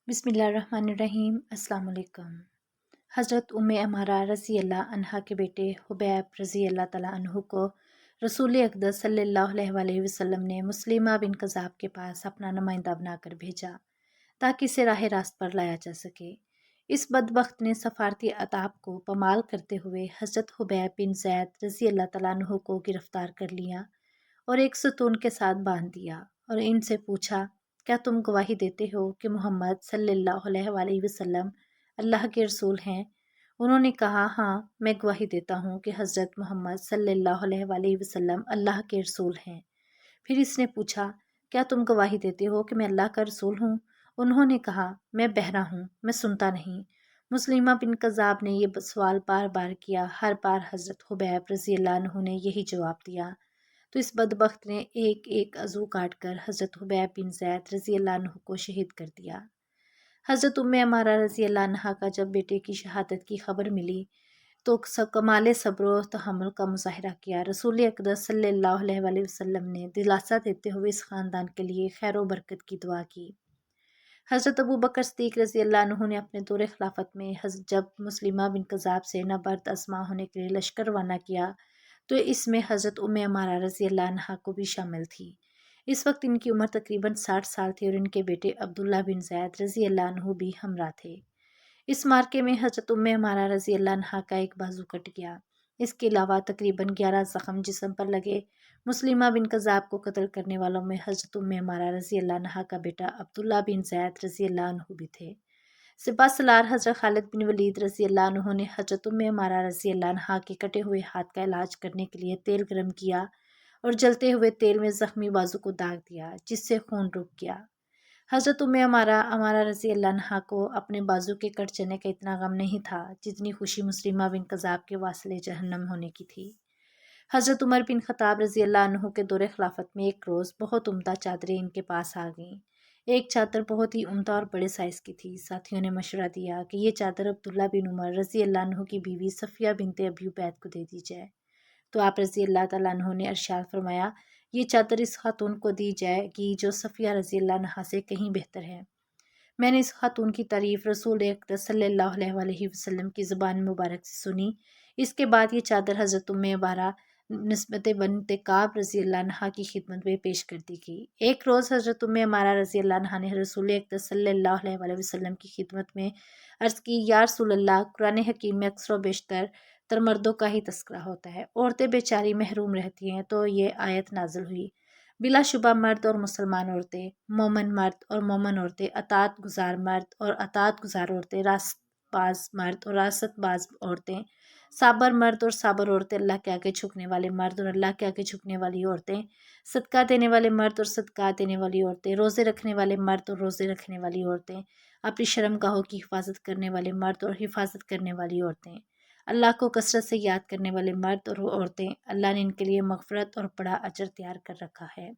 بسم اللہ الرحمن الرحیم۔ السلام علیکم۔ حضرت عمارہ رضی اللہ عنہا کے بیٹے حبیب رضی اللہ تعالیٰ عنہ کو رسول اقدس صلی اللہ علیہ وسلم نے مسلمہ بن کذاب کے پاس اپنا نمائندہ بنا کر بھیجا تاکہ اسے راہ راست پر لایا جا سکے۔ اس بدبخت نے سفارتی عتاب کو پامال کرتے ہوئے حضرت حبیب بن زید رضی اللہ تعالیٰ عنہ کو گرفتار کر لیا اور ایک ستون کے ساتھ باندھ دیا اور ان سے پوچھا، کیا تم گواہی دیتے ہو کہ محمد صلی اللہ علیہ وسلم اللہ کے رسول ہیں؟ انہوں نے کہا، ہاں، میں گواہی دیتا ہوں کہ حضرت محمد صلی اللہ علیہ وسلم اللہ کے رسول ہیں۔ پھر اس نے پوچھا، کیا تم گواہی دیتے ہو کہ میں اللہ کا رسول ہوں؟ انہوں نے کہا، میں بہرا ہوں، میں سنتا نہیں۔ مسلمہ بن کذاب نے یہ سوال بار بار کیا، ہر بار حضرت حبیب رضی اللہ عنہ نے یہی جواب دیا۔ تو اس بدبخت نے ایک ایک عضو کاٹ کر حضرت حبیب بن زید رضی اللہ عنہ کو شہید کر دیا۔ حضرت عمارہ رضی اللہ عنہا کا جب بیٹے کی شہادت کی خبر ملی تو کمال صبر و تحمل کا مظاہرہ کیا۔ رسول اقدس صلی اللہ علیہ وسلم نے دلاسا دیتے ہوئے اس خاندان کے لیے خیر و برکت کی دعا کی۔ حضرت ابوبکر صدیق رضی اللہ عنہ نے اپنے دور خلافت میں جب مسلمہ بن کذاب سے نبرد آزما ہونے کے لیے لشکر روانہ کیا تو اس میں حضرت عمارہ رضی اللہ عنہا کو بھی شامل تھی۔ اس وقت ان کی عمر تقریباً 60 سال تھی اور ان کے بیٹے عبداللہ بن زید رضی اللہ عنہ بھی ہمراہ تھے۔ اس معرکے میں حضرت عمارہ رضی اللہ عنہا کا ایک بازو کٹ گیا۔ اس کے علاوہ تقریباً 11 زخم جسم پر لگے۔ مسلمہ بن کذاب کو قتل کرنے والوں میں حضرت عمارہ رضی اللہ عنہا کا بیٹا عبداللہ بن زید رضی اللہ عنہ بھی تھے۔ سپہ سالار حضرت خالد بن ولید رضی اللہ عنہ نے حضرت عمارہ رضی اللہ عنہا کے کٹے ہوئے ہاتھ کا علاج کرنے کے لیے تیل گرم کیا اور جلتے ہوئے تیل میں زخمی بازو کو داغ دیا جس سے خون رک گیا۔ حضرت عمارہ رضی اللہ عنہا کو اپنے بازو کے کٹ جانے کا اتنا غم نہیں تھا جتنی خوشی مسلمہ بن کذاب کے واصل جہنم ہونے کی تھی۔ حضرت عمر بن خطاب رضی اللہ عنہ کے دور خلافت میں ایک روز بہت عمدہ چادریں ان کے پاس آ گئیں۔ ایک چادر بہت ہی عمدہ اور بڑے سائز کی تھی۔ ساتھیوں نے مشورہ دیا کہ یہ چادر عبداللہ بن عمر رضی اللہ عنہ کی بیوی صفیہ بنت ابی عبید کو دے دی جائے۔ تو آپ رضی اللہ تعالیٰ عنہ نے ارشاد فرمایا، یہ چادر اس خاتون کو دی جائے گی جو صفیہ رضی اللہ عنہا سے کہیں بہتر ہے۔ میں نے اس خاتون کی تعریف رسول اقدس صلی اللہ علیہ وسلم کی زبان مبارک سے سنی۔ اس کے بعد یہ چادر حضرت عمارہ نسبت بنت کعب رضی اللہ عنہا کی خدمت میں پیش کر دی گئی۔ ایک روز حضرت عمارہ رضی اللہ عنہا نے رسول اقدس صلی اللہ علیہ وسلم کی خدمت میں عرض کی، یا رسول اللہ، قرآن حکیم میں اکثر و بیشتر تر مردوں کا ہی تذکرہ ہوتا ہے، عورتیں بیچاری محروم رہتی ہیں۔ تو یہ آیت نازل ہوئی، بلا شبہ مرد اور مسلمان عورتیں، مومن مرد اور مومن عورتیں، اطاعت گزار مرد اور اطاعت گزار عورتیں، راست باز مرد اور راست باز عورتیں، صابر مرد اور صابر عورتیں، اللہ کے آگے جھکنے والے مرد اور اللہ کے آگے جھکنے والی عورتیں، صدقہ دینے والے مرد اور صدقہ دینے والی عورتیں، روزے رکھنے والے مرد اور روزے رکھنے والی عورتیں، اپنی شرم گاہوں کی حفاظت کرنے والے مرد اور حفاظت کرنے والی عورتیں، اللہ کو کثرت سے یاد کرنے والے مرد اور عورتیں، اللہ نے ان کے لیے مغفرت اور بڑا اجر تیار کر رکھا ہے۔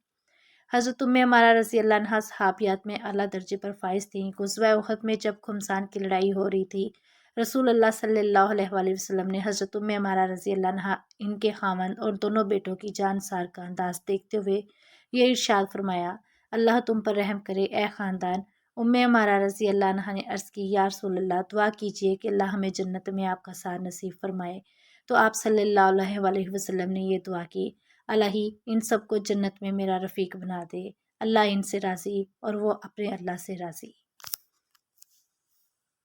حضرت عمارہ رضی اللہ عنہا صحابیات میں اعلیٰ درجے پر فائز تھیں۔ غزوہ احد میں جب خمسان کی لڑائی ہو رہی تھی، رسول اللہ صلی اللہ علیہ وسلم نے حضرت عمارہ رضی اللہ عنہا، ان کے خاوند اور دونوں بیٹوں کی جان سار کا انداز دیکھتے ہوئے یہ ارشاد فرمایا، اللہ تم پر رحم کرے اے خاندان۔ عمارہ رضی اللہ عنہا نے عرض کی، یا رسول اللہ، دعا کیجئے کہ اللہ ہمیں جنت میں آپ کا ساتھ نصیب فرمائے۔ تو آپ صلی اللہ علیہ وسلم نے یہ دعا کی، الہی ان سب کو جنت میں میرا رفیق بنا دے، اللہ ان سے راضی اور وہ اپنے اللہ سے راضی۔